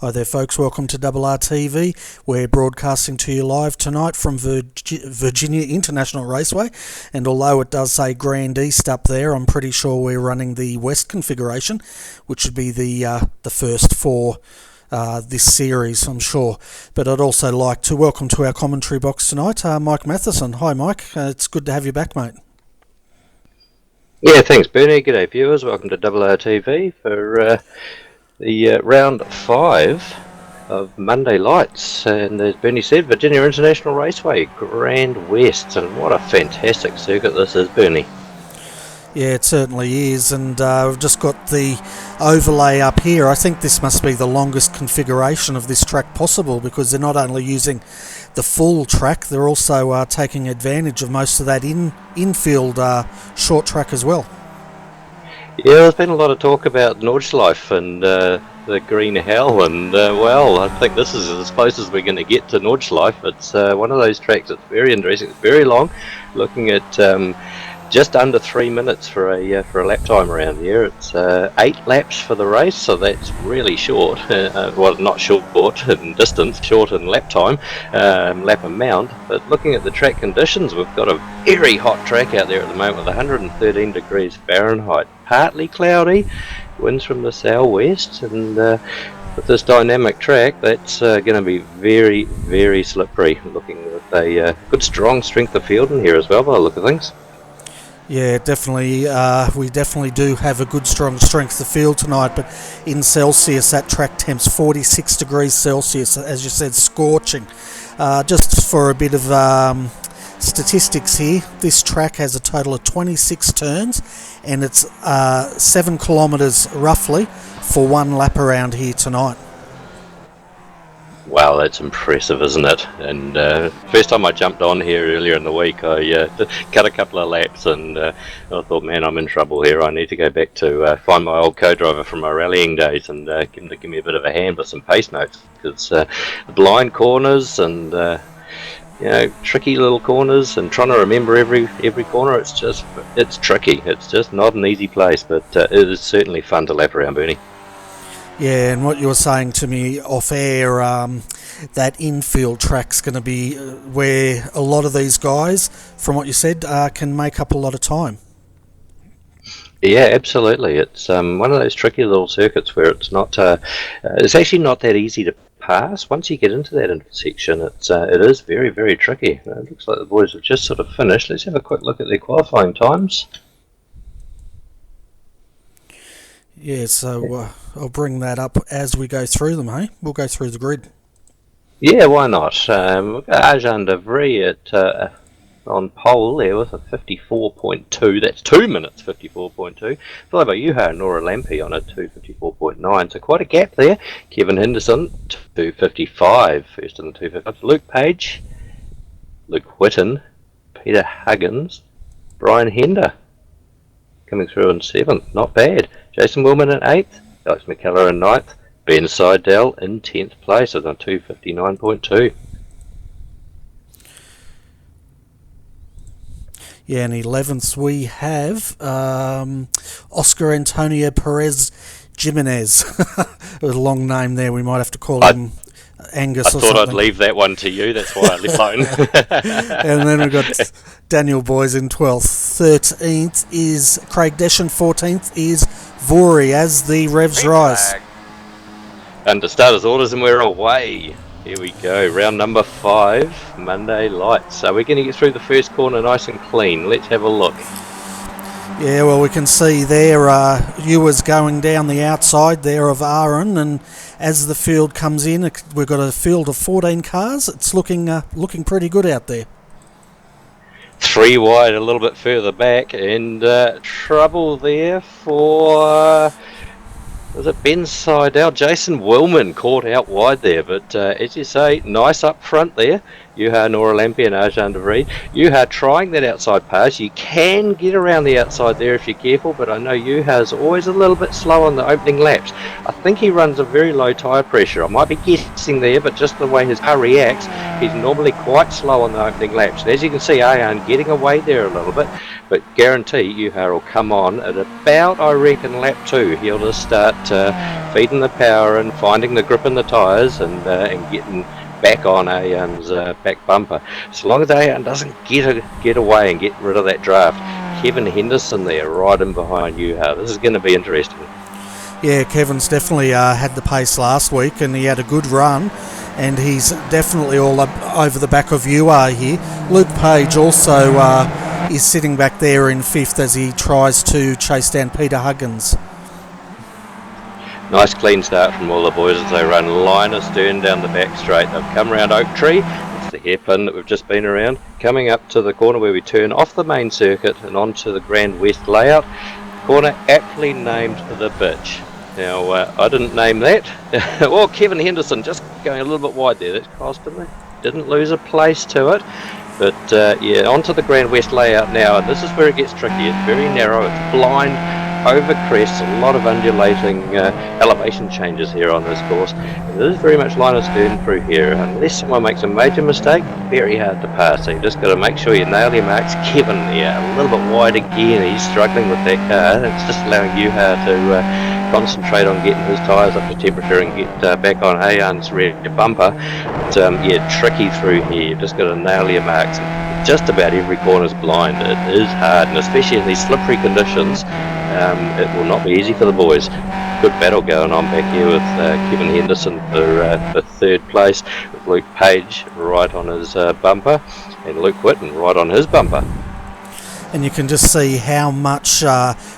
Hi there folks, welcome to RRTV. We're broadcasting to you live tonight from Virginia International Raceway, and although it does say Grand East up there, I'm pretty sure we're running the West configuration, which would be the first for this series, I'm sure. But I'd also like to welcome to our commentary box tonight Mike Matheson. Hi Mike, it's good to have you back, mate. Yeah, thanks Bernie. G'day viewers, welcome to RRTV for the round 5 of Monday Lights, and as Bernie said, Virginia International Raceway, Grand West, and what a fantastic circuit this is, Bernie. Yeah, it certainly is, and we've just got the overlay up here. I think this must be the longest configuration of this track possible, because they're not only using the full track, they're also taking advantage of most of that infield short track as well. Yeah, there's been a lot of talk about Nordschleife and the Green Hell, and well, I think this is as close as we're going to get to Nordschleife. It's one of those tracks that's very interesting. It's very long, looking at just under 3 minutes for a lap time around here. It's 8 laps for the race, so that's really short. Well, not short in distance, short in lap time, lap amount. But looking at the track conditions, we've got a very hot track out there at the moment with 113 degrees Fahrenheit. Partly cloudy, winds from the southwest, and with this dynamic track, that's going to be very, very slippery. Looking with a good strong strength of field in here as well by the look of things. Yeah, definitely. We definitely do have a good strong strength of field tonight, but in Celsius that track temps 46 degrees Celsius, as you said, scorching. Just for a bit of statistics here, this track has a total of 26 turns, and it's 7 kilometres roughly for one lap around here tonight. Wow, that's impressive, isn't it? And first time I jumped on here earlier in the week, I cut a couple of laps, and I thought, man, I'm in trouble here. I need to go back to find my old co-driver from my rallying days and get him to give me a bit of a hand with some pace notes, because blind corners and tricky little corners, and trying to remember every corner, it's tricky. It's just not an easy place, but it is certainly fun to lap around, Bernie. Yeah, and what you were saying to me off air, that infield track's going to be where a lot of these guys, from what you said, can make up a lot of time. Yeah, absolutely. It's one of those tricky little circuits where it's not. It's actually not that easy to pass. Once you get into that intersection, it is very, very tricky. It looks like the boys have just sort of finished. Let's have a quick look at their qualifying times. Yeah, so I'll bring that up as we go through them, hey? We'll go through the grid. Yeah, why not? We've got Arjan de Vries on pole there with a 54.2. That's 2 minutes 54.2. Followed by Juha Nora Lampi on a 254.9. So quite a gap there. Kevin Henderson, 255. First in the 255. Luke Page, Luke Whitten, Peter Huggins, Brian Hender coming through in 7th. Not bad. Jason Willman in 8th, Alex McKellar in 9th, Ben Seidel in 10th place with a 259.2. Yeah, in 11th we have Oscar Antonio Perez Jimenez. A long name there, we might have to call him Angus or something. I thought I'd leave that one to you, that's why I left alone. And then we've got Daniel Boys in 12th. 13th is Craig Deschen. 14th is Vori as the revs rise. Under starters orders, and we're away. Here we go, round number 5, Monday Lights. So we're going to get through the first corner nice and clean. Let's have a look. Yeah, well, we can see there Ewer's going down the outside there of Aaron, and as the field comes in, we've got a field of 14 cars. It's looking pretty good out there. 3 wide, a little bit further back, and trouble there for was it Ben Seidel? Jason Willman caught out wide there, but as you say, nice up front there. Juha Nora Lampi and Arjan de Vries. Juha trying that outside pass. You can get around the outside there if you're careful, but I know Juha's always a little bit slow on the opening laps. I think he runs a very low tyre pressure. I might be guessing there, but just the way his car reacts, He's normally quite slow on the opening laps. And as you can see, Ayan getting away there a little bit, but guarantee Juha will come on at about, I reckon, lap 2. He'll just start feeding the power and finding the grip in the tyres and getting back on Ayan's back bumper. So long as Ayan doesn't get away and get rid of that draft, Kevin Henderson there right in behind Juha. This is going to be interesting. Yeah, Kevin's definitely had the pace last week, and he had a good run, and he's definitely all up over the back of Juha here. Luke Page also is sitting back there in 5th as he tries to chase down Peter Huggins. Nice clean start from all the boys as they run line astern down the back straight. They've come around Oak Tree. It's the hairpin that we've just been around. Coming up to the corner where we turn off the main circuit and onto the Grand West layout. Corner aptly named the Bitch. Now, I didn't name that. Well, Kevin Henderson just going a little bit wide there. That's cost him. Didn't lose a place to it. But, yeah, onto the Grand West layout now. And this is where it gets tricky. It's very narrow. It's blind, over crests, a lot of undulating elevation changes here on this course. It is very much line astern through here. Unless someone makes a major mistake, very hard to pass. So you just got to make sure you nail your marks. Kevin, yeah, a little bit wide again. He's struggling with that car. It's just allowing Juha to concentrate on getting his tyres up to temperature and get back on Ayan's rear bumper. But, yeah, tricky through here. You've just got to nail your marks. Just about every corner's blind. It is hard, and especially in these slippery conditions, it will not be easy for the boys. Good battle going on back here with Kevin Henderson for 3rd place, with Luke Page right on his bumper, and Luke Whitten right on his bumper. And you can just see how much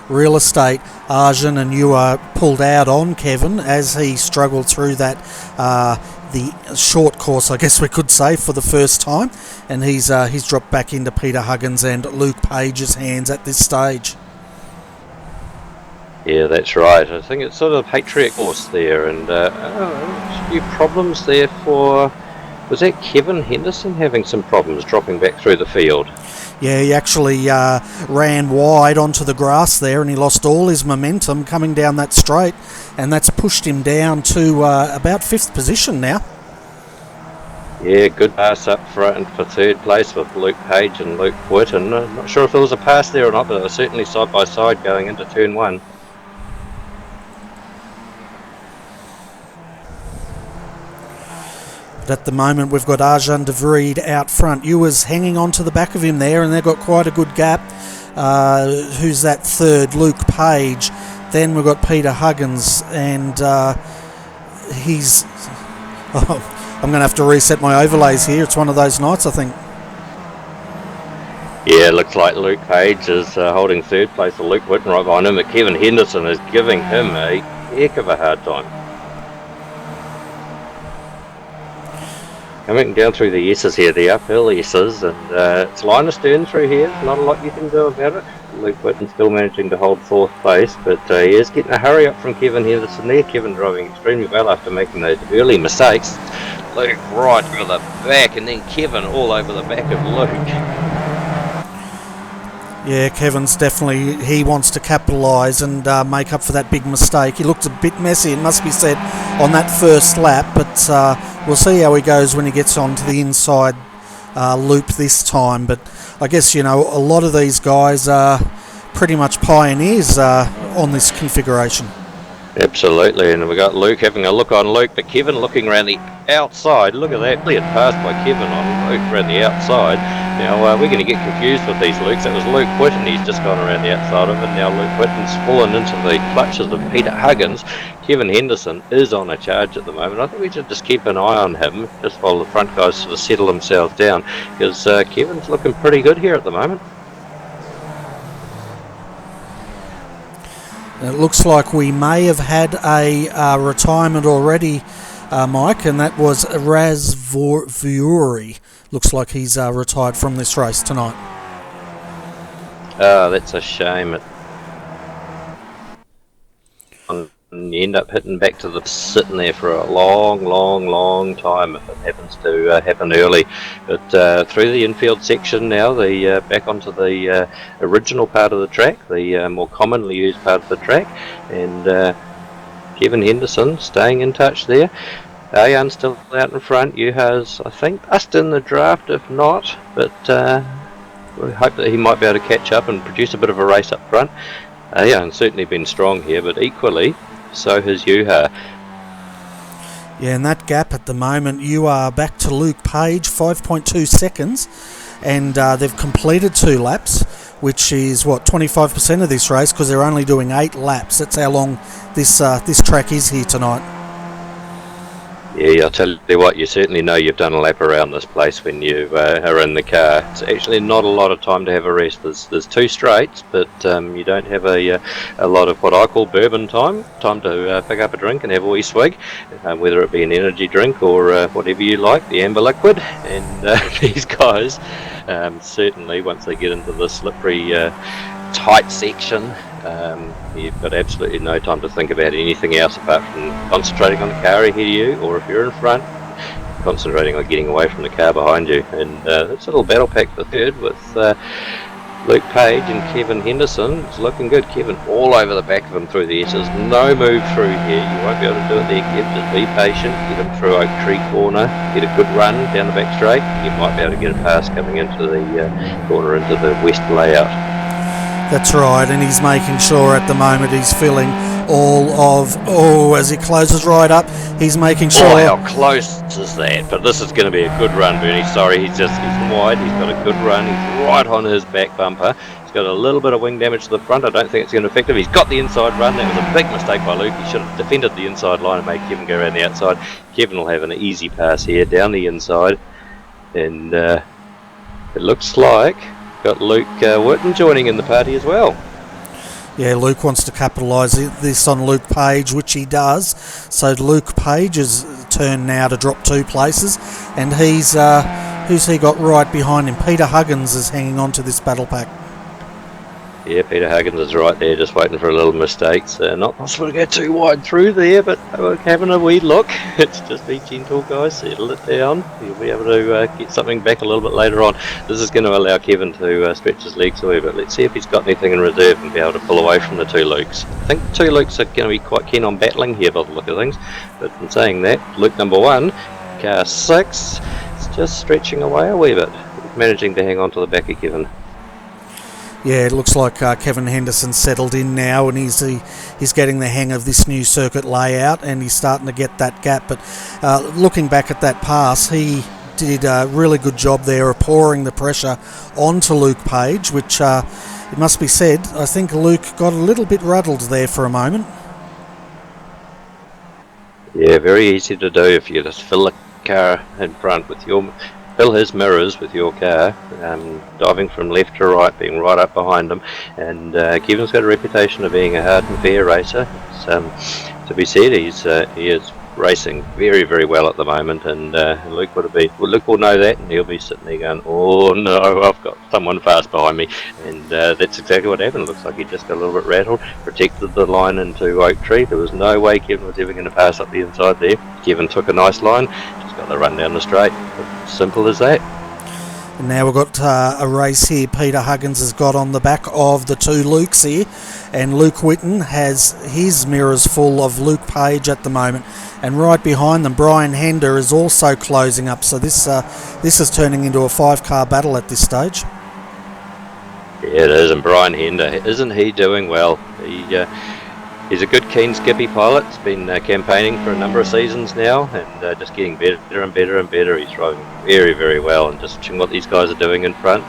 real estate Arjun and Juha pulled out on Kevin as he struggled through that the short course, I guess we could say, for the first time, and he's dropped back into Peter Huggins and Luke Page's hands at this stage. Yeah, that's right. I think it's sort of a Patriot course there, and a few problems there for... Was that Kevin Henderson having some problems dropping back through the field? Yeah, he actually ran wide onto the grass there, and he lost all his momentum coming down that straight, and that's pushed him down to about 5th position now. Yeah, good pass up front for 3rd place with Luke Page and Luke Whitten. I'm not sure if there was a pass there or not, but it was certainly side by side going into turn 1. At the moment we've got Arjun de Vries out front. Juha's hanging on to the back of him there, and they've got quite a good gap. Who's that 3rd? Luke Page. Then we've got Peter Huggins, and he's... Oh, I'm going to have to reset my overlays here. It's one of those nights, I think. Yeah, it looks like Luke Page is holding 3rd place with Luke Whitten right behind him, but Kevin Henderson is giving him a heck of a hard time. Coming down through the S's here, the uphill S's, and it's line astern through here. Not a lot you can do about it. Luke Whitten still managing to hold 4th place, but he is getting a hurry up from Kevin Henderson there. Kevin driving extremely well after making those early mistakes. Luke right to the back, and then Kevin all over the back of Luke. Yeah, Kevin's definitely, he wants to capitalise and make up for that big mistake. He looked a bit messy, it must be said, on that first lap, but we'll see how he goes when he gets onto the inside loop this time. But I guess, you know, a lot of these guys are pretty much pioneers on this configuration. Absolutely, and we've got Luke having a look on Luke, but Kevin looking around the outside. Look at that, cleared pass by Kevin on Luke around the outside. Now we're going to get confused with these Lukes. That was Luke Whitten, he's just gone around the outside of it. Now Luke Whitten's fallen into the clutches of Peter Huggins. Kevin Henderson is on a charge at the moment. I think we should just keep an eye on him, just while the front guys sort of settle themselves down, because Kevin's looking pretty good here at the moment. It looks like we may have had a retirement already, Mike, and that was Raz Viuri. Looks like he's retired from this race tonight. Oh, that's a shame. And you end up hitting back to the sitting there for a long time if it happens to happen early. But through the infield section now, the back onto the original part of the track, the more commonly used part of the track, and Kevin Henderson staying in touch there. Ayan's still out in front. Yuha's, I think, just in the draft, if not. But we hope that he might be able to catch up and produce a bit of a race up front. Ayan's certainly been strong here, but equally, so has Yuha. Yeah, in that gap at the moment, you are back to Luke Page, 5.2 seconds, and they've completed 2 laps, which is, 25% of this race, because they're only doing 8 laps. That's how long this track is here tonight. Yeah, I'll tell you what, you certainly know you've done a lap around this place when you are in the car. It's actually not a lot of time to have a rest. There's 2 straights, but you don't have a lot of what I call bourbon time to pick up a drink and have a wee swig, whether it be an energy drink or whatever you like, the amber liquid. And these guys, certainly once they get into the slippery, tight section, you've got absolutely no time to think about anything else apart from concentrating on the car ahead of you, or if you're in front, concentrating on getting away from the car behind you. And it's a little battle pack for third with Luke Page and Kevin Henderson. It's looking good. Kevin all over the back of him through the S's. No move through here. You won't be able to do it there, Kev. Just be patient. Get him through Oak Tree corner. Get a good run down the back straight. You might be able to get a pass coming into the corner into the west layout. That's right, and he's making sure at the moment he's filling all of... as he closes right up, he's making sure... how close is that? But this is going to be a good run, Bernie. Sorry, he's wide. He's got a good run. He's right on his back bumper. He's got a little bit of wing damage to the front. I don't think it's going to affect him. He's got the inside run. That was a big mistake by Luke. He should have defended the inside line and made Kevin go around the outside. Kevin will have an easy pass here down the inside. And it looks like... got Luke Whitten joining in the party as well. Yeah, Luke wants to capitalise this on Luke Page, which he does. So Luke Page's turn now to drop 2 places, and who's he got right behind him? Peter Huggins is hanging on to this battle pack. Yeah, Peter Huggins is right there, just waiting for a little mistake. So not possible to go too wide through there, but we're having a wee look. It's just be gentle, guys. Settle it down. You'll be able to get something back a little bit later on. This is going to allow Kevin to stretch his legs a wee bit. Let's see if he's got anything in reserve and be able to pull away from the 2 Lukes. I think the 2 Lukes are going to be quite keen on battling here by the look of things. But in saying that, Luke number 1, car 6, it's just stretching away a wee bit. Managing to hang on to the back of Kevin. Yeah, it looks like Kevin Henderson settled in now, and he's getting the hang of this new circuit layout, and he's starting to get that gap. But looking back at that pass, he did a really good job there of pouring the pressure onto Luke Page, which it must be said, I think Luke got a little bit rattled there for a moment. Yeah, very easy to do if you just fill the car in front with fill his mirrors with your car, diving from left to right, being right up behind him. And Kevin's got a reputation of being a hard and fair racer. It's, to be said, he is racing very, very well at the moment, and Luke will know that, and he'll be sitting there going, oh no, I've got someone fast behind me. And that's exactly what happened. It looks like he just got a little bit rattled, protected the line into Oak Tree. There was no way Kevin was ever going to pass up the inside there. Kevin took a nice line, just got the run down the straight. Simple as that. And now we've got a race here. Peter Huggins has got on the back of the 2 Lukes here, and Luke Whitten has his mirrors full of Luke Page at the moment, and right behind them Brian Hender is also closing up. So this is turning into a 5-car battle at this stage. Yeah, it is. And Brian Hender, isn't he doing well? He's a good, keen Skippy pilot. He's been campaigning for a number of seasons now, and just getting better and better and better. He's driving very, very well, and just watching what these guys are doing in front.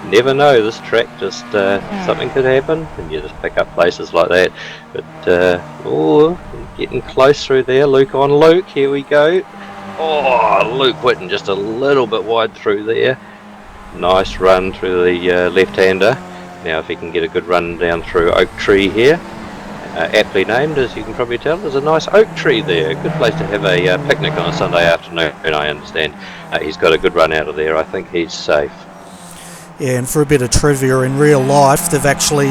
You never know, this track just something could happen, and you just pick up places like that. But getting close through there. Luke on Luke. Here we go. Oh, Luke Whitten just a little bit wide through there. Nice run through the left-hander. Now, if he can get a good run down through Oak Tree here. Aptly named, as you can probably tell. There's a nice oak tree there. A good place to have a picnic on a Sunday afternoon, I understand. He's got a good run out of there. I think he's safe. Yeah, and for a bit of trivia, in real life, they've actually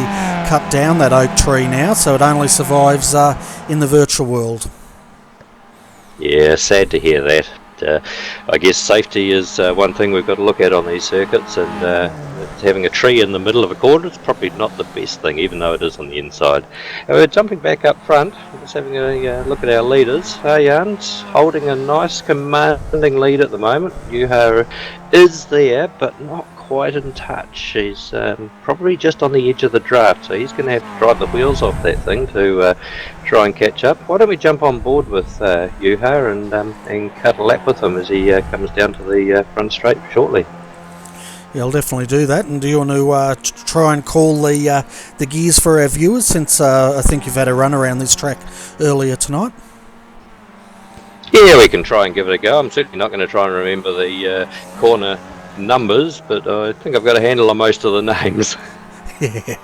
cut down that oak tree now, so it only survives in the virtual world. Yeah, sad to hear that. I guess safety is one thing we've got to look at on these circuits, and having a tree in the middle of a corner is probably not the best thing, even though it is on the inside. We're jumping back up front, just having a look at our leaders. Jan's holding a nice commanding lead at the moment. Yuha is there, but not quite in touch. He's probably just on the edge of the draft, so he's going to have to drive the wheels off that thing to try and catch up. Why don't we jump on board with Yuha and cut a lap with him as he comes down to the front straight shortly. Yeah, I'll definitely do that. And do you want to try and call the gears for our viewers, since I think you've had a run around this track earlier tonight? Yeah, we can try and give it a go. I'm certainly not going to try and remember the corner numbers, but I think I've got a handle on most of the names. Yeah,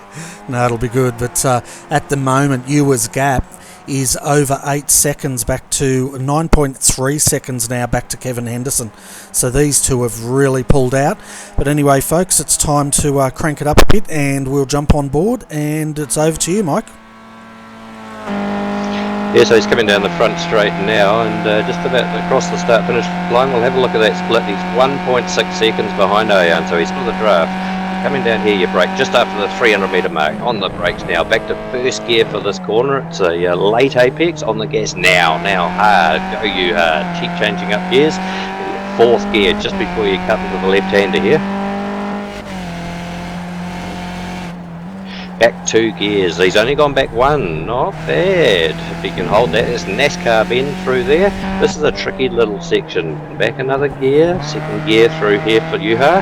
no, it'll be good. But at the moment, Ewer's gap is over 8 seconds back to 9.3 seconds now back to Kevin Henderson. So these two have really pulled out. But anyway, folks, it's time to crank it up a bit, and we'll jump on board, and it's over to you, Mike. Yeah, so he's coming down the front straight now, and just about across the start-finish line. We'll have a look at that split. He's 1.6 seconds behind Ayan, so he's for the draft. Coming down here, you brake just after the 300 metre mark. On the brakes now, back to first gear for this corner. It's a late apex. On the gas now hard. Go you hard. Keep changing up gears. Fourth gear just before you cut into the left-hander here. Back 2 gears. He's only gone back 1. Not bad. If he can hold that. There's NASCAR bend through there. This is a tricky little section. Back another gear. Second gear through here for Yuha.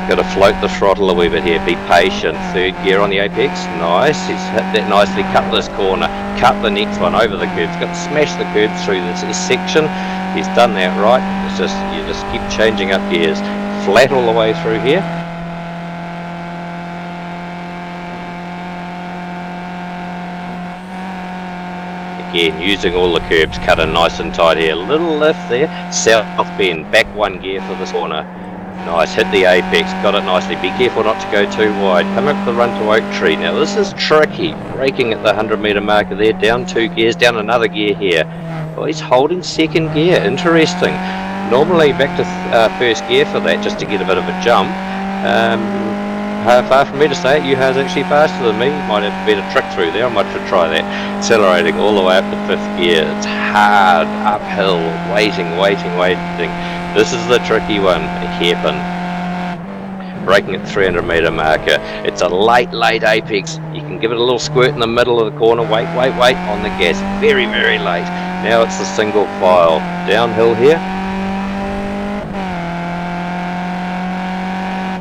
Got to float the throttle a wee bit here. Be patient. Third gear on the apex. Nice. He's hit that nicely. Cut this corner. Cut the next one over the curbs. Got to smash the curbs through this section. He's done that right. It's just you just keep changing up gears. Flat all the way through here. Again, using all the curbs, cut in nice and tight here. Little lift there, south bend, back 1 gear for this corner. Nice, hit the apex, got it nicely. Be careful not to go too wide. Come up the run to Oak Tree. Now this is tricky. Braking at the 100 metre marker there, down 2 gears, down another gear here. Well, he's holding second gear, interesting. Normally back to first gear for that, just to get a bit of a jump. Far from me to say it, Yuha's actually faster than me. Might have a better trick through there, I might have to try that. Accelerating all the way up to 5th gear. It's hard, uphill, waiting. This is the tricky one, a hairpin. Braking at the 300 metre marker. It's a late apex. You can give it a little squirt in the middle of the corner. Wait on the gas. Very late. Now it's the single file. Downhill here.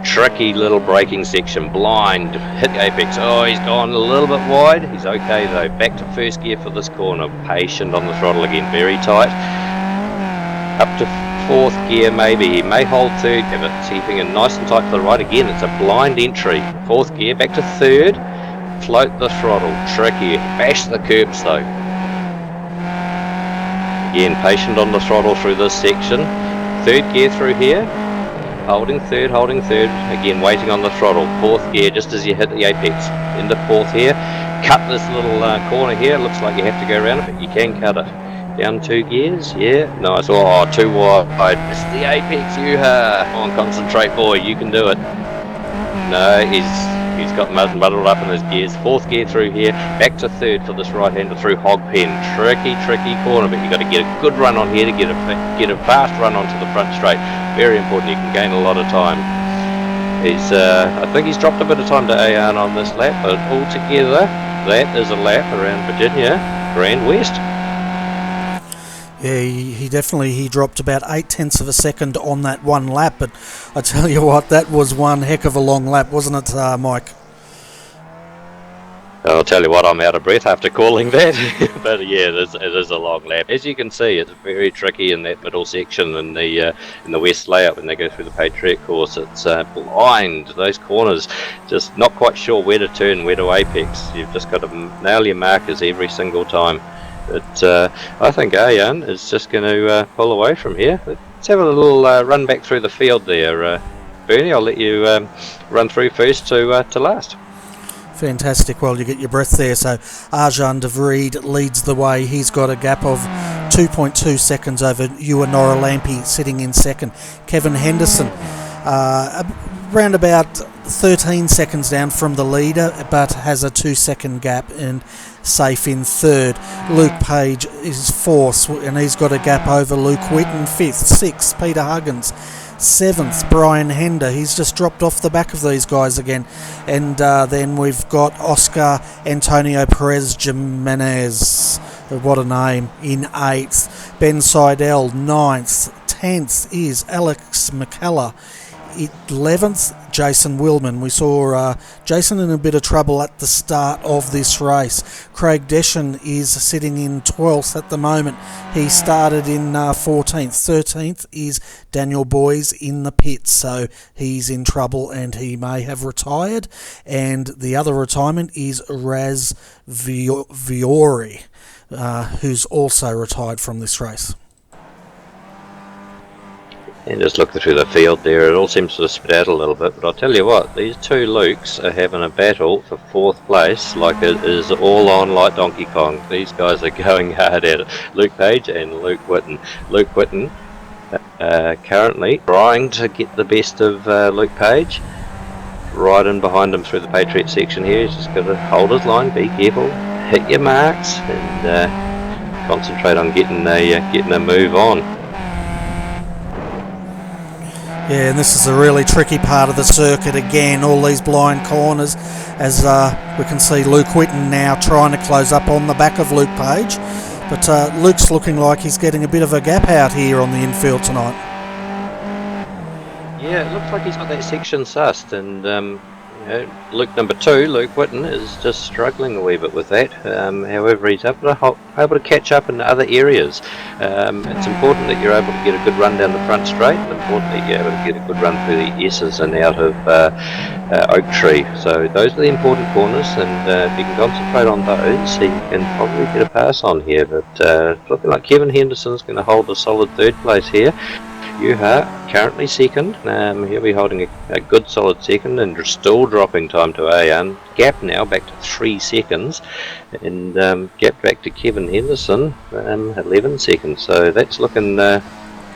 Tricky little braking section, blind, hit the apex. Oh, he's gone a little bit wide. He's okay though. Back to first gear for this corner. Patient on the throttle again, very tight. Up to 4th gear maybe. He may hold 3rd, give it keeping it nice and tight to the right again. It's a blind entry. 4th gear, back to 3rd. Float the throttle. Tricky. Bash the curbs though. Again, patient on the throttle through this section. 3rd gear through here. Holding third, again waiting on the throttle. 4th gear just as you hit the apex. Into 4th here. Cut this little corner here. It looks like you have to go around it, but you can cut it. Down 2 gears, yeah, nice. Oh, too wide. It's the apex, Yuha. Come on, concentrate, boy, you can do it. No, he's got muddled up in his gears. 4th gear through here. Back to 3rd for this right-hander through Hogpen. Tricky corner, but you've got to get a good run on here to get a fast run onto the front straight. Very important, you can gain a lot of time. I think he's dropped a bit of time to Ayan on this lap, but altogether, that is a lap around Virginia, Grand West. Yeah, he definitely dropped about 0.8 of a second on that one lap, but I tell you what, that was one heck of a long lap, wasn't it, Mike? I'll tell you what, I'm out of breath after calling that. But yeah, it is a long lap. As you can see, it's very tricky in that middle section in the west layout when they go through the Patriot course. It's blind, those corners, just not quite sure where to turn, where to apex. You've just got to nail your markers every single time. But I think Ayan is just going to pull away from here. Let's have a little run back through the field there. Bernie, I'll let you run through first to last. Fantastic. Well, you get your breath there. So Arjan de Vries leads the way. He's got a gap of 2.2 seconds over Ewan Noralampi sitting in second. Kevin Henderson Around about 13 seconds down from the leader, but has a 2-second gap and safe in third. Luke Page is fourth, and he's got a gap over Luke Whitten. Fifth, sixth, Peter Huggins. Seventh, Brian Hender. He's just dropped off the back of these guys again. And then we've got Oscar Antonio Perez Jimenez. What a name. In eighth. Ben Seidel, ninth. 10th is Alex McKellar. 11th, Jason Willman. We saw Jason in a bit of trouble at the start of this race. Craig Deschen is sitting in 12th at the moment. He started in 14th. 13th is Daniel Boys in the pits, so he's in trouble and he may have retired. And the other retirement is Raz Viori, who's also retired from this race. And just looking through the field there, it all seems to have spread out a little bit, but I'll tell you what, these two Lukes are having a battle for fourth place like it is all on like Donkey Kong. These guys are going hard at it. Luke Page and Luke Whitten. Luke Whitten currently trying to get the best of Luke Page. Right in behind him through the Patriot section here. He's just got to hold his line, be careful, hit your marks, and concentrate on getting a move on. Yeah, and this is a really tricky part of the circuit again, all these blind corners, as we can see Luke Whitten now trying to close up on the back of Luke Page, but Luke's looking like he's getting a bit of a gap out here on the infield tonight. Yeah, it looks like he's got that section sussed, and Luke number 2, Luke Whitten, is just struggling a wee bit with that. However, he's able to catch up in other areas. It's important that you're able to get a good run down the front straight, and important that you're able to get a good run through the S's and out of Oak Tree. So those are the important corners, and if you can concentrate on those, you can probably get a pass on here. But it's looking like Kevin Henderson's going to hold a solid third place here. Yuha currently second. He'll be holding a good solid second and still dropping time to A1. Gap now back to 3 seconds, and gap back to Kevin Henderson, 11 seconds. So that's looking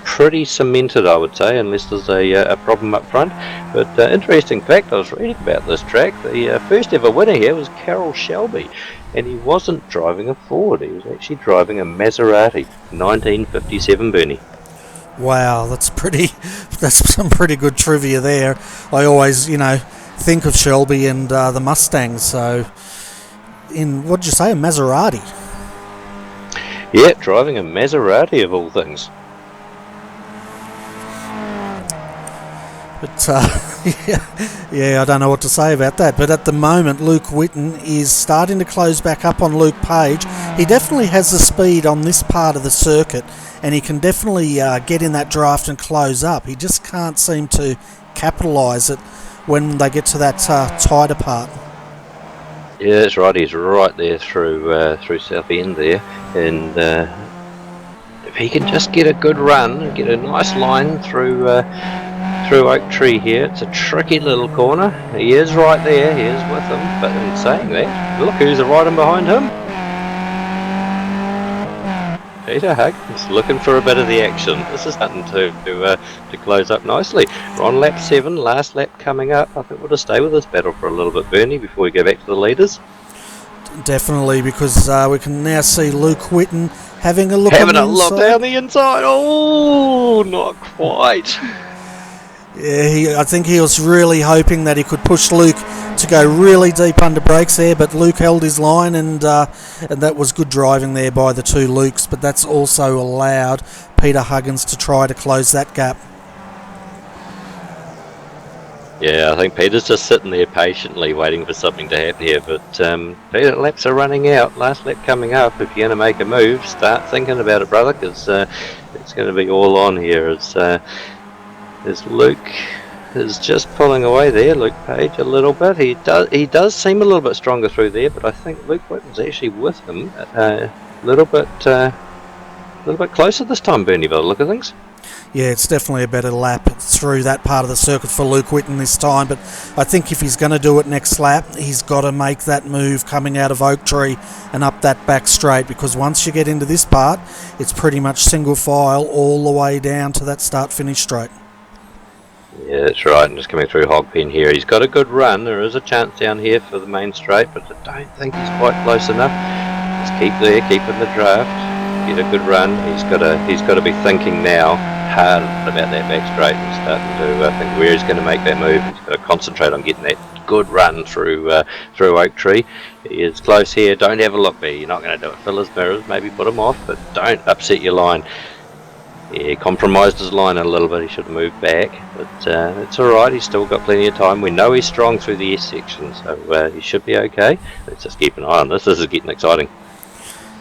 pretty cemented, I would say, unless there's a problem up front. But interesting fact, I was reading about this track, the first ever winner here was Carroll Shelby, and he wasn't driving a Ford, he was actually driving a Maserati, 1957, Bernie. Wow, that's some pretty good trivia there. I always, think of Shelby and the Mustangs. So, what did you say, a Maserati? Yeah, driving a Maserati of all things. But yeah, I don't know what to say about that. But at the moment, Luke Whitten is starting to close back up on Luke Page. He definitely has the speed on this part of the circuit, and he can definitely get in that draft and close up. He just can't seem to capitalise it when they get to that tighter part. Yeah, that's right. He's right there through South End there, and if he can just get a good run, get a nice line through Oak Tree here. It's a tricky little corner. He is right there. He is with him. But in saying that, look who's right in behind him. Peter Huggins looking for a bit of the action. This is starting to close up nicely. We're on lap 7, last lap coming up. I think we'll just stay with this battle for a little bit, Bernie, before we go back to the leaders. Definitely, because we can now see Luke Whitten having a look down the inside. Oh, not quite. Yeah, I think he was really hoping that he could push Luke to go really deep under brakes there, but Luke held his line, and that was good driving there by the two Lukes, but that's also allowed Peter Huggins to try to close that gap. Yeah, I think Peter's just sitting there patiently waiting for something to happen here, but Peter, laps are running out, last lap coming up. If you're going to make a move, start thinking about it, brother, because it's going to be all on here. As Luke is just pulling away there, Luke Page a little bit. He does seem a little bit stronger through there, but I think Luke Whitten's actually with him a little bit closer this time, Bernie, by the look of things. Yeah, it's definitely a better lap through that part of the circuit for Luke Whitten this time, but I think if he's going to do it next lap, he's got to make that move coming out of Oak Tree and up that back straight, because once you get into this part, it's pretty much single file all the way down to that start-finish straight. Yeah, that's right. And just coming through Hogpen here. He's got a good run. There is a chance down here for the main straight, but I don't think he's quite close enough. Just keep there, keep in the draft, get a good run. He's got to be thinking now hard about that back straight and starting to think where he's going to make that move. He's got to concentrate on getting that good run through Oak Tree. He is close here. Don't have a look there. You're not going to do it. Fill his mirrors, maybe put him off, but don't upset your line. Yeah, he compromised his line a little bit. He should have moved back, but it's alright. He's still got plenty of time. We know he's strong through the S section, so he should be okay. Let's just keep an eye on this. This is getting exciting.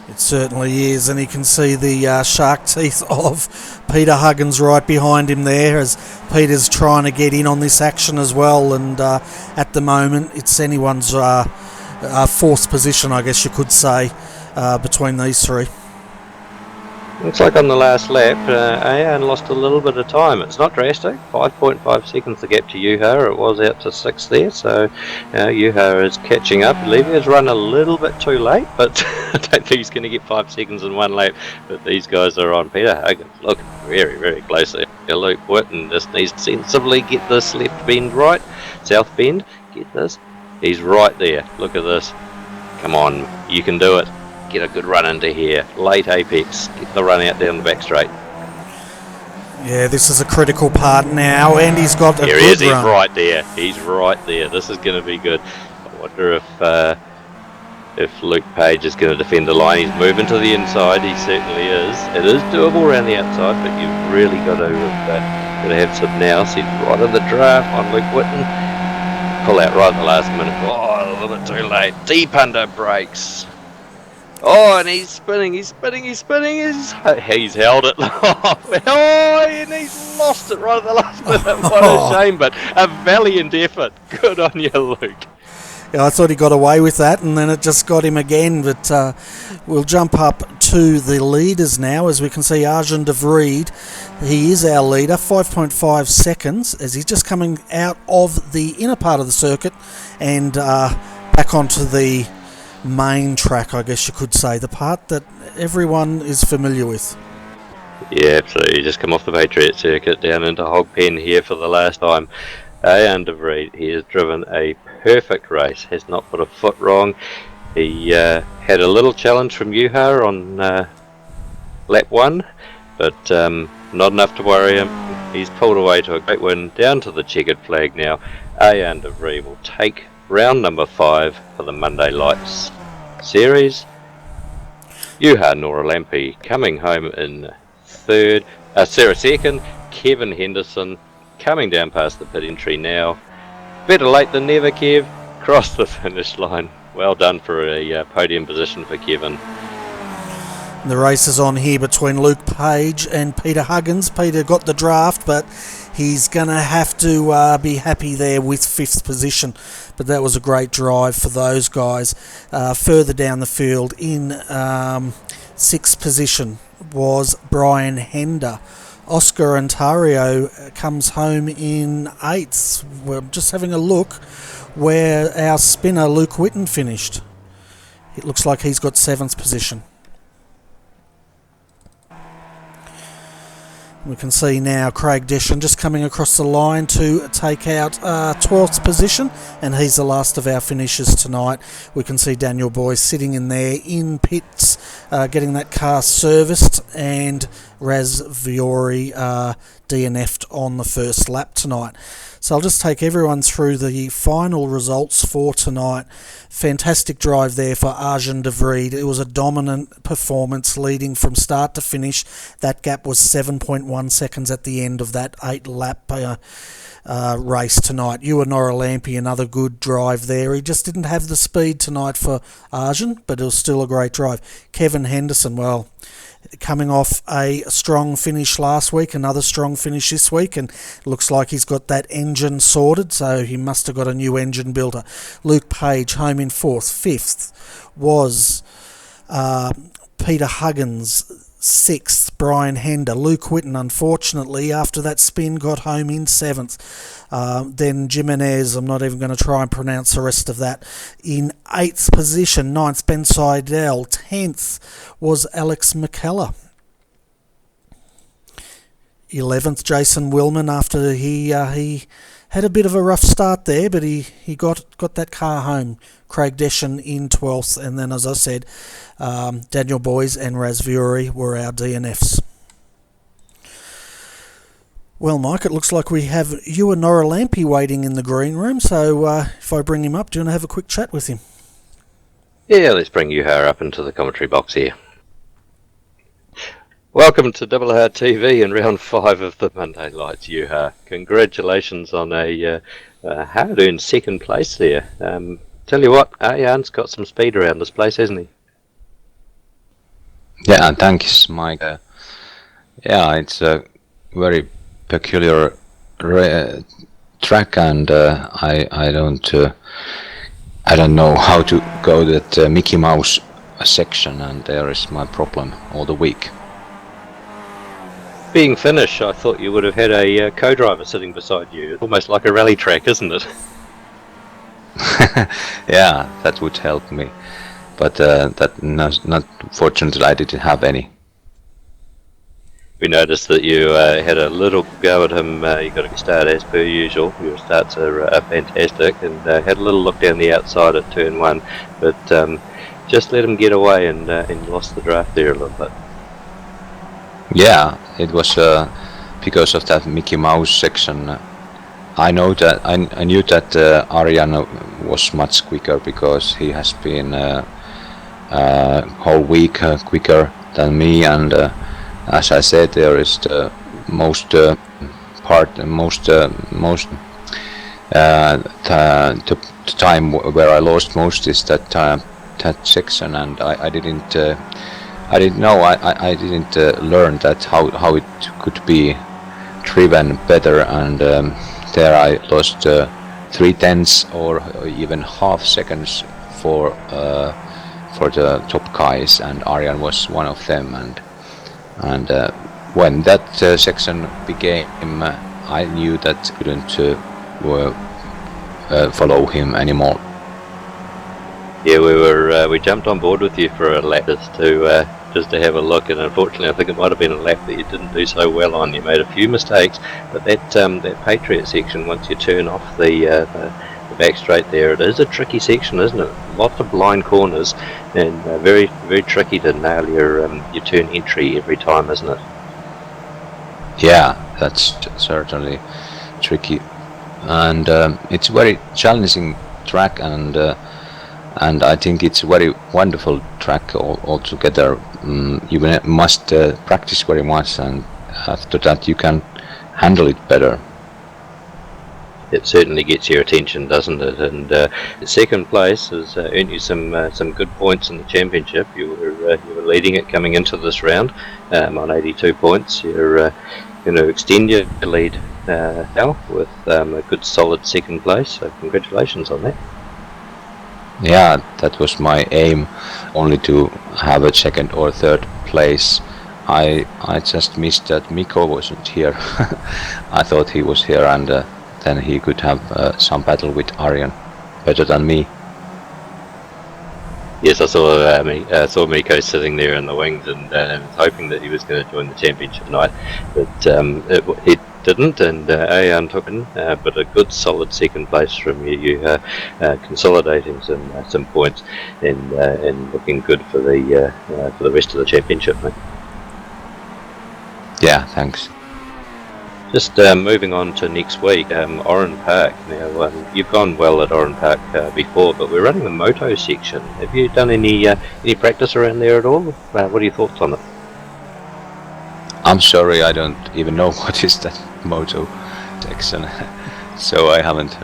It certainly is, and you can see the shark teeth of Peter Huggins right behind him there as Peter's trying to get in on this action as well, and at the moment it's anyone's fourth position, I guess you could say, between these three. Looks like on the last lap, Ayan lost a little bit of time. It's not drastic, 5.5 seconds the gap to Yuha. It was out to 6 there, so Yuha is catching up. Levy has run a little bit too late, but I don't think he's going to get 5 seconds in one lap. But these guys are on. Peter Huggins looking very, very close there. Luke Whitten just needs to sensibly get this left bend right. South bend, get this. He's right there. Look at this. Come on, you can do it. Get a good run into here. Late apex. Get the run out down the back straight. Yeah, this is a critical part now, and he's got a good run. He's right there. He's right there. This is going to be good. I wonder if Luke Page is going to defend the line. He's moving to the inside. He certainly is. It is doable around the outside, but you've really got to have some nous. He's right in the draft on Luke Whitten. Pull out right at the last minute. Oh, a little bit too late. Deep under brakes. Oh, and he's spinning, he's held it. Oh, and he's lost it right at the last minute. What a shame, but a valiant effort. Good on you, Luke. Yeah, I thought he got away with that, and then it just got him again. But we'll jump up to the leaders now, as we can see Arjun de Vries. He is our leader, 5.5 seconds, as he's just coming out of the inner part of the circuit and back onto the main track, I guess you could say, the part that everyone is familiar with. Yeah, absolutely. Just come off the Patriot circuit down into Hogpen here for the last time. Arjun de Vries, he has driven a perfect race, has not put a foot wrong. He had a little challenge from Yuha on lap 1, but not enough to worry him. He's pulled away to a great win, down to the checkered flag now. Arjun de Vries will take round number 5 for the Monday Lights series. Yuha Noralampi coming home in second. Kevin Henderson coming down past the pit entry now. Better late than never, Kev. Crossed the finish line. Well done for a podium position for Kevin. The race is on here between Luke Page and Peter Huggins. Peter got the draft, but he's going to have to be happy there with 5th position. But that was a great drive for those guys. Further down the field in 6th position was Brian Hender. Oscar Ontario comes home in 8th. We're just having a look where our spinner Luke Whitten finished. It looks like he's got 7th position. We can see now Craig Deschen just coming across the line to take out 12th position, and he's the last of our finishers tonight. We can see Daniel Boyce sitting in there in pits, getting that car serviced, and Raz Viori DNF'd on the first lap tonight. So I'll just take everyone through the final results for tonight. Fantastic drive there for Arjun de Vries. It was a dominant performance leading from start to finish. That gap was 7.1 seconds at the end of that 8-lap race tonight. Ewan Noralampi, another good drive there. He just didn't have the speed tonight for Arjun, but it was still a great drive. Kevin Henderson, well, coming off a strong finish last week, another strong finish this week, and looks like he's got that engine sorted, so he must have got a new engine builder. Luke Page home in 4th. 5th was Peter Huggins. 6th, Brian Hender. Luke Whitten, unfortunately, after that spin, got home in 7th. Then Jimenez, I'm not even going to try and pronounce the rest of that, in 8th position. 9th, Ben Seidel. 10th was Alex McKellar. 11th, Jason Willman, after he had a bit of a rough start there, but he got that car home. Craig Deschen in 12th, and then, as I said, Daniel Boys and Raz Viore were our DNFs. Well, Mike, it looks like we have you and Nora Lampy waiting in the green room, so if I bring him up, do you want to have a quick chat with him? Yeah, let's bring Juha up into the commentary box here. Welcome to RRTV in round 5 of the Monday Lights, Juha. Congratulations on a hard-earned second place there. Tell you what, Arjan's got some speed around this place, hasn't he? Yeah, thanks, Mike. Yeah, it's a very peculiar track, and I don't know how to go that Mickey Mouse section, and there is my problem all the week. Being Finnish, I thought you would have had a co-driver sitting beside you. It's almost like a rally track, isn't it? Yeah, that would help me, but that not fortunately I didn't have any. We noticed that you had a little go at him. You got a start as per usual. Your starts are fantastic, and had a little look down the outside at turn 1, but just let him get away and lost the draft there a little bit. Yeah, it was because of that Mickey Mouse section. I knew that Arjan was much quicker because he has been whole week quicker than me, and as I said, there is the most the time where I lost most is that section, and I didn't learn that how it could be driven better, and there I lost 3/10 or even half seconds for the top guys, and Arjan was one of them, and when that section began, I knew that I couldn't follow him anymore. Yeah, we jumped on board with you for a lap just to have a look, and unfortunately I think it might have been a lap that you didn't do so well on. You made a few mistakes, but that Patriot section, once you turn off the back straight there, it is a tricky section, isn't it? Lots of blind corners, and very, very tricky to nail your turn entry every time, isn't it? Yeah, that's certainly tricky, and it's a very challenging track, and I think it's a very wonderful track altogether. You must practice very much, and after that you can handle it better. It certainly gets your attention, doesn't it? And second place has earned you some good points in the championship. You were leading it coming into this round on 82 points. You're going to extend your lead now with a good solid second place. So congratulations on that. Yeah, that was my aim, only to have a second or third place. I just missed that Mikko wasn't here. I thought he was here, and then he could have some battle with Arjan better than me. Yes, I saw Mikko sitting there in the wings, and hoping that he was going to join the championship night, but he didn't, and Arjan took in, but a good solid second place from you, consolidating some points and looking good for the rest of the championship, mate. Yeah, thanks. Just moving on to next week, Oran Park. Now, you've gone well at Oran Park before, but we're running the moto section. Have you done any practice around there at all? What are your thoughts on it? I'm sorry, I don't even know what is that moto section, so I haven't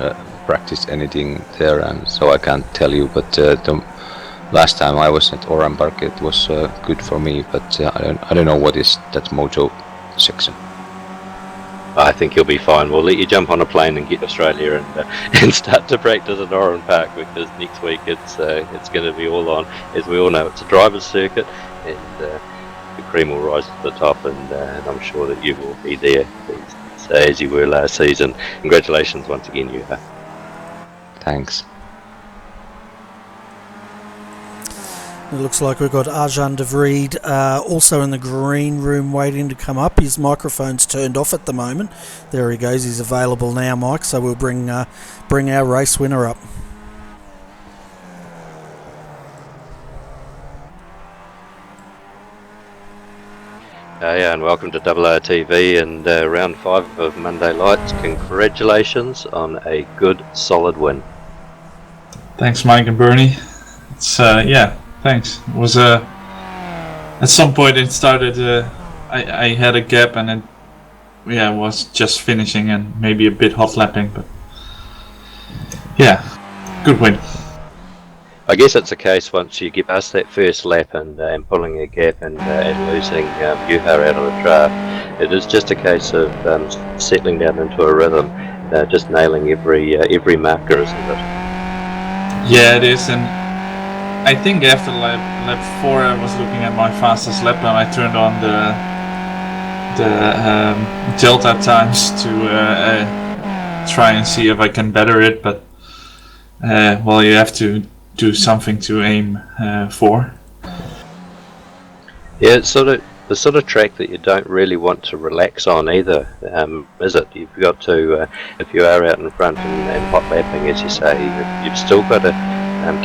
practiced anything there, and so I can't tell you. But the last time I was at Oran Park, it was good for me, but I don't know what is that moto section. I think you'll be fine. We'll let you jump on a plane and get to Australia and start to practice at Oran Park, because next week it's going to be all on. As we all know, it's a driver's circuit, and the cream will rise to the top, and I'm sure that you will be there as you were last season. Congratulations once again, Juha. Thanks. It looks like we've got Arjan de Vries also in the green room waiting to come up. His microphone's turned off at the moment. There he goes. He's available now, Mike. So we'll bring our race winner up. Yeah, and welcome to RRTV and round 5 of Monday Lights. Congratulations on a good, solid win. Thanks, Mike and Bernie. It's thanks. It was at some point it started. I had a gap and it was just finishing and maybe a bit hot lapping, but good win. I guess it's a case once you get past that first lap and pulling a gap and losing VIR out of the draft, it is just a case of settling down into a rhythm, just nailing every marker, isn't it? Yeah, it is, and I think after lap 4 I was looking at my fastest lap and I turned on the delta times to try and see if I can better it, but you have to do something to aim for. Yeah, it's the sort of track that you don't really want to relax on either, is it? You've got to, if you are out in front and hot lapping, as you say, you've still got to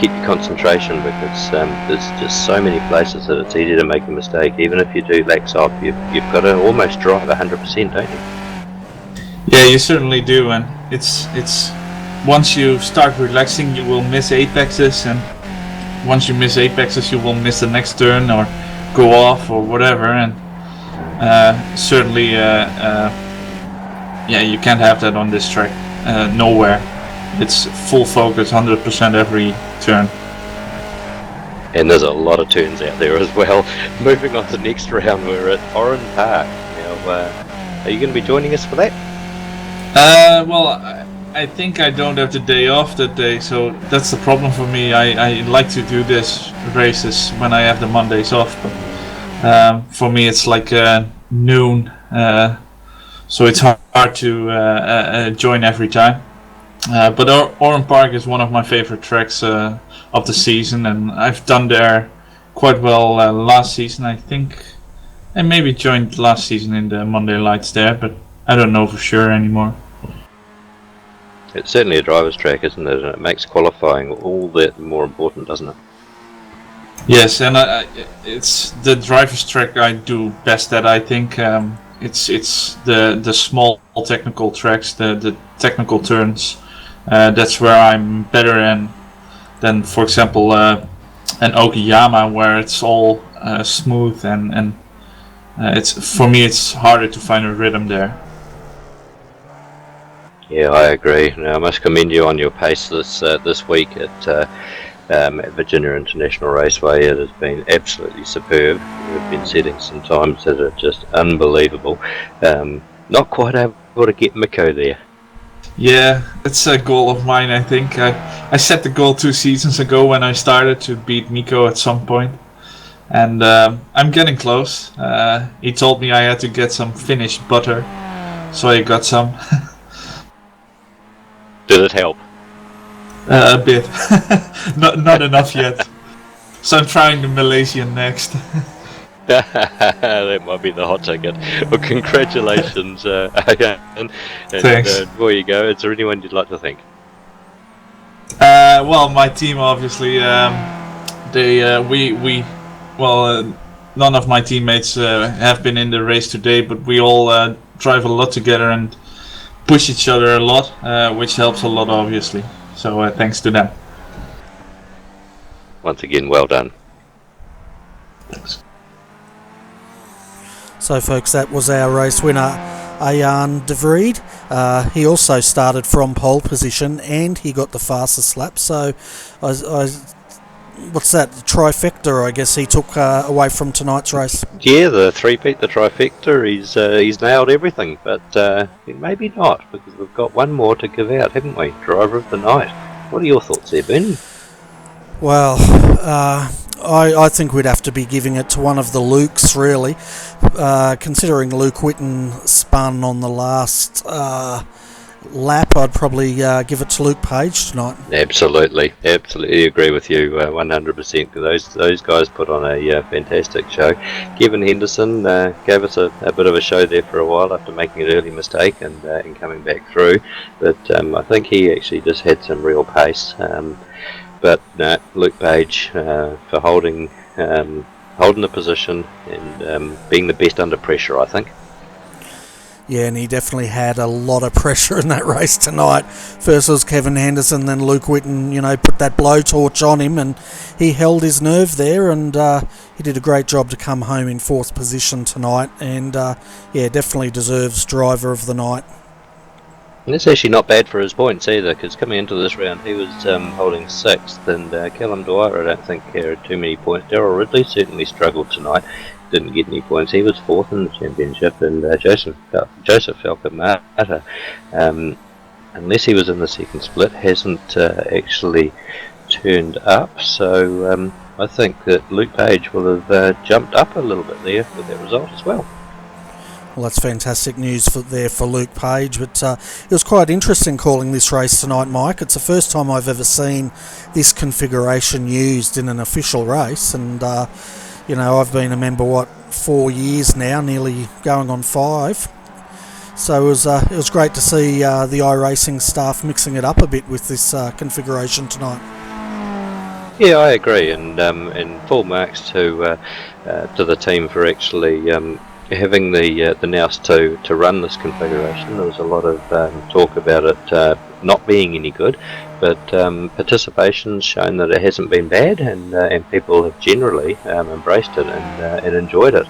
keep your concentration, because there's just so many places that it's easy to make a mistake. Even if you do lax off, you've got to almost drive 100%, don't you? Yeah, you certainly do, and it's once you start relaxing, you will miss apexes, and once you miss apexes, you will miss the next turn or go off or whatever, and certainly you can't have that on this track nowhere. It's full focus 100% every turn, and there's a lot of turns out there as well. Moving on to the next round, we're at Oran Park now. Are you going to be joining us for that? I think I don't have the day off that day, so that's the problem for me. I like to do this races when I have the Mondays off, but for me it's like noon, so it's hard to join every time. But Oran Park is one of my favorite tracks of the season, and I've done there quite well last season. I think I maybe joined last season in the Monday Lights there, but I don't know for sure anymore. It's certainly a driver's track, isn't it? And it makes qualifying all that more important, doesn't it? Yes, and it's the driver's track I do best at, I think. It's the small technical tracks, the technical turns. That's where I'm better in than, for example, an Okayama, where it's all smooth and for me it's harder to find a rhythm there. Yeah, I agree. Now, I must commend you on your pace this week at Virginia International Raceway. It has been absolutely superb. You've been setting some times that are just unbelievable. Not quite able to get Miko there. Yeah, it's a goal of mine, I think. I set the goal 2 seasons ago when I started to beat Miko at some point. And I'm getting close. He told me I had to get some Finnish butter, so I got some. Did it help? A bit. not enough yet. So I'm trying the Malaysian next. That might be the hot ticket. Well, congratulations, and thanks. Before you go, is there anyone you'd like to thank? My team, obviously. None of my teammates have been in the race today, but we all drive a lot together and push each other a lot, which helps a lot, obviously. So thanks to them. Once again, well done. Thanks. So, folks, that was our race winner, Arjan de Vries. He also started from pole position and he got the fastest lap. So, what's that, trifecta, I guess he took away from tonight's race. Yeah, the three-peat, the trifecta, he's nailed everything, but maybe not, because we've got one more to give out, haven't we? Driver of the night. What are your thoughts there, Ben? Well, I think we'd have to be giving it to one of the Lukes, really, considering Luke Whitten spun on the last lap, I'd probably give it to Luke Page tonight. Absolutely agree with you 100%. Those guys put on a fantastic show. Kevin Henderson gave us a bit of a show there for a while after making an early mistake and coming back through, but I think he actually just had some real pace. But Luke Page for holding the position and being the best under pressure, I think. Yeah, and he definitely had a lot of pressure in that race tonight. First was Kevin Henderson, then Luke Whitten, put that blowtorch on him, and he held his nerve there, and he did a great job to come home in 4th position tonight, and definitely deserves driver of the night. And it's actually not bad for his points either, because coming into this round he was holding 6th, and Callum Dwyer I don't think had too many points. Daryl Ridley certainly struggled tonight, didn't get any points. He was 4th in the championship, and Joseph Falcon-Marta, unless he was in the second split, hasn't actually turned up, so I think that Luke Page will have jumped up a little bit there with that result as well. Well, that's fantastic news for Luke Page, but it was quite interesting calling this race tonight, Mike. It's the first time I've ever seen this configuration used in an official race, and I've been a member 4 years now, nearly going on 5. So it was great to see the iRacing staff mixing it up a bit with this configuration tonight. Yeah, I agree, and full marks to the team for actually having the nous to run this configuration. There was a lot of talk about it not being any good, but participation's shown that it hasn't been bad, and people have generally embraced it and enjoyed it.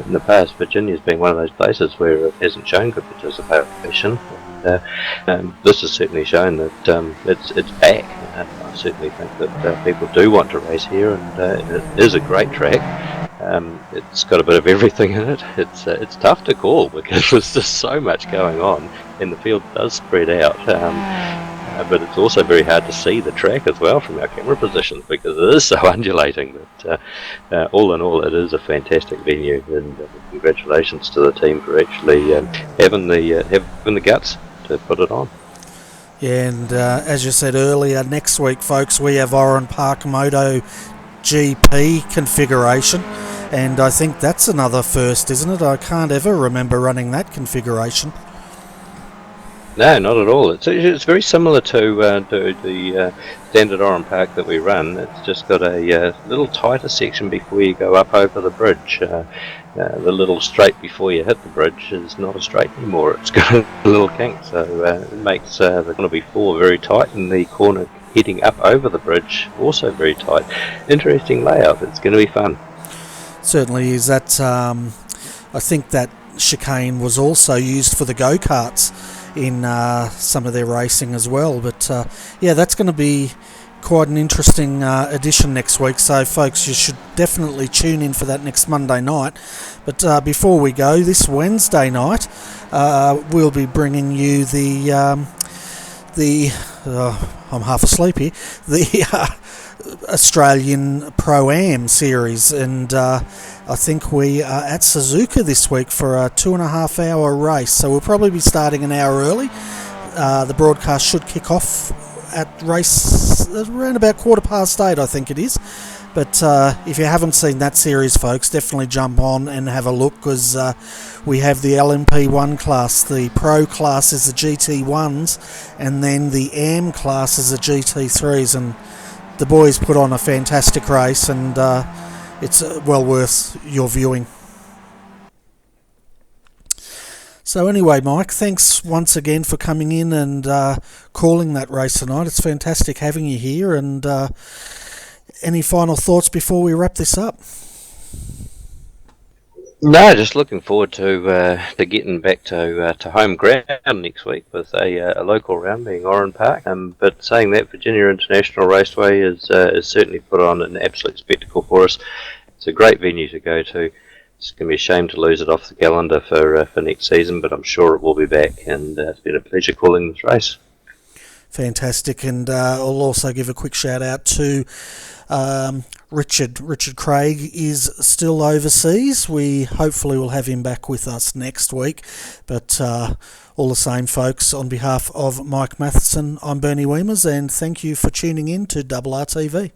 In the past, Virginia's been one of those places where it hasn't shown good participation, and this has certainly shown that it's back. I certainly think that people do want to race here, and it is a great track. It's got a bit of everything in it. It's tough to call because there's just so much going on, and the field does spread out. But it's also very hard to see the track as well from our camera positions because it is so undulating. But all in all, it is a fantastic venue, and congratulations to the team for actually having the guts to put it on. Yeah, and as you said earlier, next week, folks, we have Oran Park Moto GP configuration, and I think that's another first, isn't it? I can't ever remember running that configuration. No, not at all. It's very similar to the standard Oran Park that we run. It's just got a little tighter section before you go up over the bridge. The little straight before you hit the bridge is not a straight anymore. It's got a little kink, so it makes the corner before very tight, and the corner heading up over the bridge also very tight. Interesting layout. It's going to be fun. Certainly is. That I think that chicane was also used for the go-karts in some of their racing as well, but that's going to be quite an interesting edition next week, so folks, you should definitely tune in for that next Monday night. But before we go, this Wednesday night we'll be bringing you I'm half asleep here, the Australian Pro-Am series, and I think we are at Suzuka this week for a 2.5 hour race, so we'll probably be starting an hour early. The broadcast should kick off at race around about 8:15, I think it is. But if you haven't seen that series, folks, definitely jump on and have a look, because we have the LMP1 class, the Pro class is the GT1s, and then the AM class is the GT3s, and the boys put on a fantastic race, and it's well worth your viewing. So anyway, Mike, thanks once again for coming in and calling that race tonight. It's fantastic having you here, and any final thoughts before we wrap this up? No, just looking forward to getting back to home ground next week with a local round being Oran Park. But saying that, Virginia International Raceway is certainly put on an absolute spectacle for us. It's a great venue to go to. It's going to be a shame to lose it off the calendar for next season, but I'm sure it will be back, and it's been a pleasure calling this race. Fantastic, and I'll also give a quick shout out to Richard. Richard Craig is still overseas. We hopefully will have him back with us next week. But all the same, folks, on behalf of Mike Matheson, I'm Bernie Weemers, and thank you for tuning in to RRTV.